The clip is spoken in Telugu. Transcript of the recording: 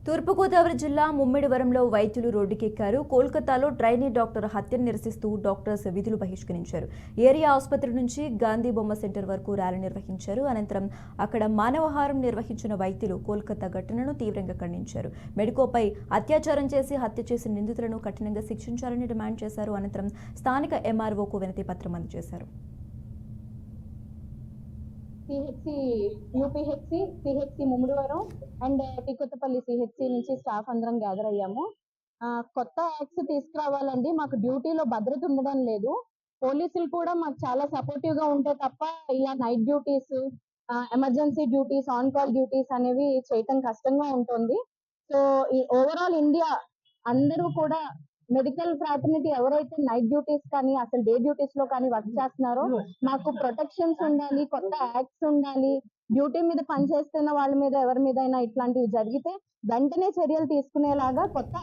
తూర్పుగోదావరి జిల్లా ముమ్మిడివరంలో వైద్యులు రోడ్డుకెక్కారు. కోల్కతాలో ట్రైనీ డాక్టర్ హత్యను నిరసిస్తూ డాక్టర్స్ విధులు బహిష్కరించారు. ఏరియా ఆసుపత్రి నుంచి గాంధీ బొమ్మ సెంటర్ వరకు ర్యాలీ నిర్వహించారు. అనంతరం అక్కడ మానవహారం నిర్వహించిన వైద్యులు కోల్కతా ఘటనను తీవ్రంగా ఖండించారు. మెడికోపై అత్యాచారం చేసి హత్య చేసిన నిందితులను కఠినంగా శిక్షించాలని డిమాండ్ చేశారు. అనంతరం స్థానిక ఎంఆర్ఓకు వినతి పత్రం అందజేశారు. సిహెచ్సి ముమ్మిడివరం అండ్ టికొత్తపల్లి సిహెచ్సి నుంచి స్టాఫ్ అందరం గ్యాదర్ అయ్యాము. కొత్త యాక్ట్స్ తీసుకురావాలండి. మాకు డ్యూటీలో భద్రత ఉండడం లేదు. పోలీసులు కూడా మాకు చాలా సపోర్టివ్ గా ఉంటే తప్ప ఇలా night duties, emergency duties, on call duties అనేవి చేయటం కష్టంగా ఉంటుంది. సో ఈ ఓవరాల్ ఇండియా అందరూ కూడా మెడికల్ ఫ్రాటర్నిటీ ఎవరైతే నైట్ డ్యూటీస్ కానీ అసలు డే డ్యూటీస్ లో కానీ వర్క్ చేస్తున్నారో మాకు ప్రొటెక్షన్స్ ఉండాలి, కొత్త యాక్ట్స్ ఉండాలి. డ్యూటీ మీద పనిచేస్తున్న వాళ్ళ మీద ఎవరి మీద ఇట్లాంటివి జరిగితే వెంటనే చర్యలు తీసుకునేలాగా కొత్త